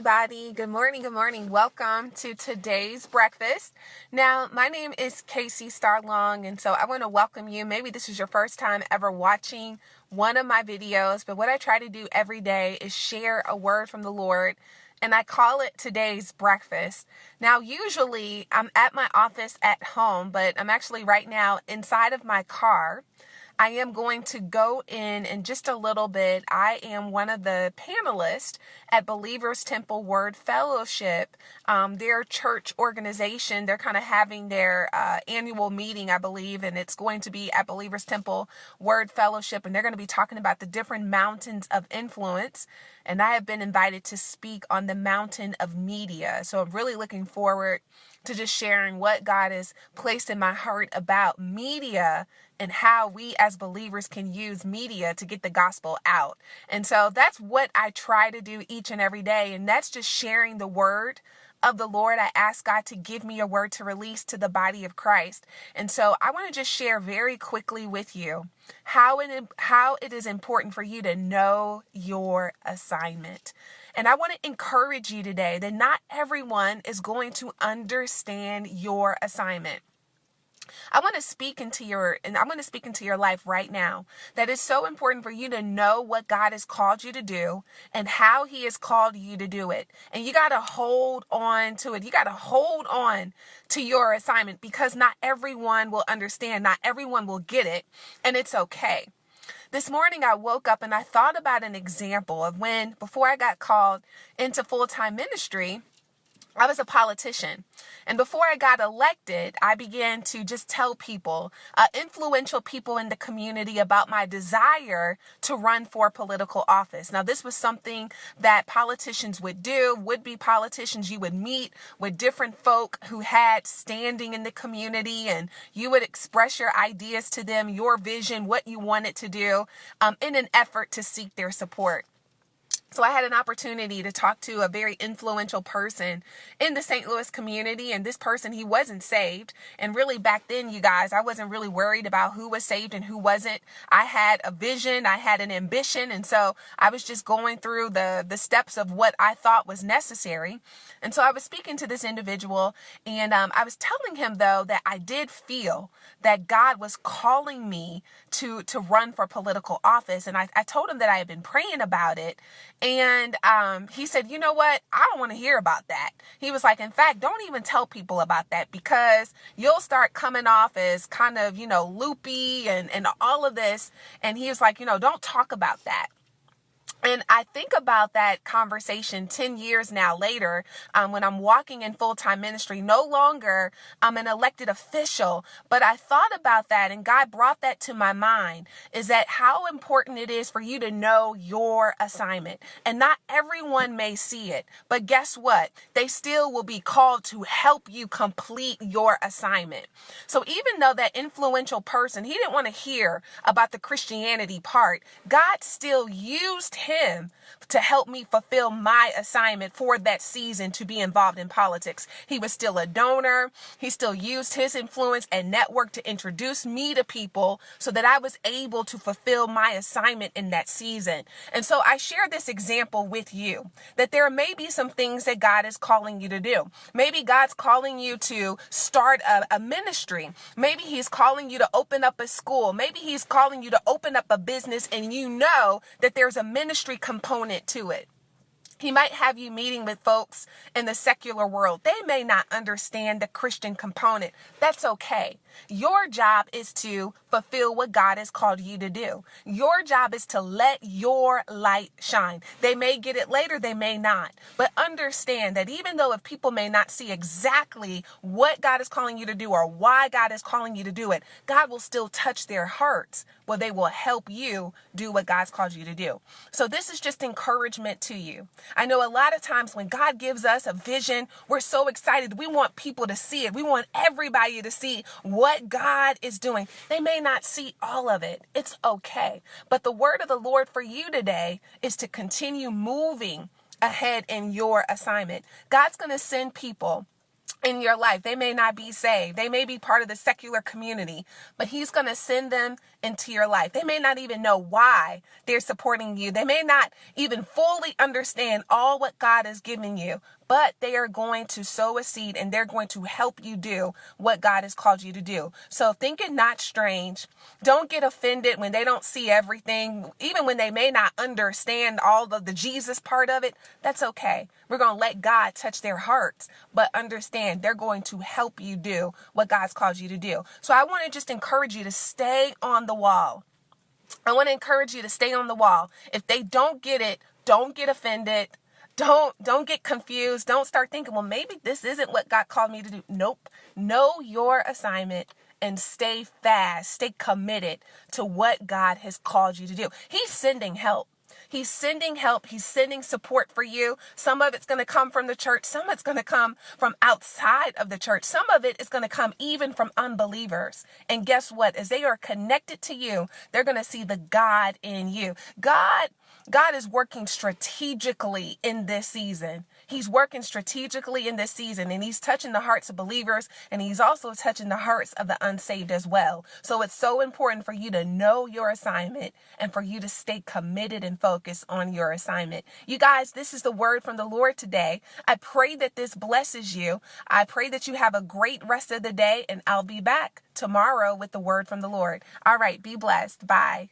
Everybody, good morning, welcome to today's breakfast. Now, my name is Kacie Starlong, and so I want to welcome you. Maybe this is your first time ever watching one of my videos, but what I try to do every day is share a word from the Lord, and I call it today's breakfast. Now, usually I'm at my office at home, but I'm actually right now inside of my car. I am going to go in just a little bit. I am one of the panelists at Believers Temple Word Fellowship. Their church organization, they're kind of having their annual meeting, I believe, and it's going to be at Believers Temple Word Fellowship, and they're going to be talking about the different mountains of influence. And I have been invited to speak on the mountain of media. So I'm really looking forward to just sharing what God has placed in my heart about media and how we as believers can use media to get the gospel out. And so that's what I try to do each and every day. And that's just sharing the word of the Lord. I ask God to give me a word to release to the body of Christ. And so I want to just share very quickly with you how it is important for you to know your assignment. And I want to encourage you today that not everyone is going to understand your assignment. I want to speak into your life right now. That is so important for you to know what God has called you to do and how he has called you to do it. And you got to hold on to it. You got to hold on to your assignment because not everyone will understand. Not everyone will get it. And it's okay. This morning I woke up and I thought about an example of before I got called into full-time ministry, I was a politician. And before I got elected, I began to just tell people, influential people in the community, about my desire to run for political office. Now, this was something that politicians would do, would-be politicians. You would meet with different folk who had standing in the community, and you would express your ideas to them, your vision, what you wanted to do, in an effort to seek their support. So I had an opportunity to talk to a very influential person in the St. Louis community. And this person, he wasn't saved. And really back then, you guys, I wasn't really worried about who was saved and who wasn't. I had a vision. I had an ambition. And so I was just going through the steps of what I thought was necessary. And so I was speaking to this individual. And I was telling him, though, that I did feel that God was calling me to run for political office. And I told him that I had been praying about it. And he said, you know what? I don't want to hear about that. He was like, in fact, don't even tell people about that because you'll start coming off as kind of, loopy and all of this. And he was like, don't talk about that. And I think about that conversation 10 years now later, when I'm walking in full-time ministry. No longer I'm an elected official, but I thought about that and God brought that to my mind, is that how important it is for you to know your assignment. And not everyone may see it, but guess what? They still will be called to help you complete your assignment. So even though that influential person, he didn't want to hear about the Christianity part, God still used him to help me fulfill my assignment for that season to be involved in politics. He was still a donor. He still used his influence and network to introduce me to people so that I was able to fulfill my assignment in that season. And so I share this example with you, that there may be some things that God is calling you to do. Maybe God's calling you to start a ministry. Maybe he's calling you to open up a school. Maybe he's calling you to open up a business, and you know that there's a ministry component to it. He might have you meeting with folks in the secular world. They may not understand the Christian component. That's okay. Your job is to fulfill what God has called you to do. Your job is to let your light shine. They may get it later, they may not. But understand that even though if people may not see exactly what God is calling you to do or why God is calling you to do it, God will still touch their hearts where they will help you do what God's called you to do. So this is just encouragement to you. I know a lot of times when God gives us a vision, we're so excited. We want people to see it. We want everybody to see what God is doing. They may not see all of it. It's okay. But the word of the Lord for you today is to continue moving ahead in your assignment. God's going to send people in your life. They may not be saved. They may be part of the secular community, but he's going to send them into your life. They may not even know why they're supporting you. They may not even fully understand all what God has given you, but they are going to sow a seed and they're going to help you do what God has called you to do. So think it not strange. Don't get offended when they don't see everything, even when they may not understand all of the Jesus part of it. That's okay. We're going to let God touch their hearts, but understand they're going to help you do what God's called you to do. So I want to just encourage you to stay on the wall. I want to encourage you to stay on the wall. If they don't get it, don't get offended. Don't get confused. Don't start thinking, well, maybe this isn't what God called me to do. Nope. Know your assignment and stay fast. Stay committed to what God has called you to do. He's sending help. He's sending help. He's sending support for you. Some of it's going to come from the church. Some of it's going to come from outside of the church. Some of it is going to come even from unbelievers. And guess what? As they are connected to you, they're going to see the God in you. God is working strategically in this season. He's working strategically in this season, and he's touching the hearts of believers, and he's also touching the hearts of the unsaved as well. So it's so important for you to know your assignment and for you to stay committed and focused on your assignment. You guys, this is the word from the Lord today. I pray that this blesses you. I pray that you have a great rest of the day, and I'll be back tomorrow with the word from the Lord. All right, be blessed. Bye.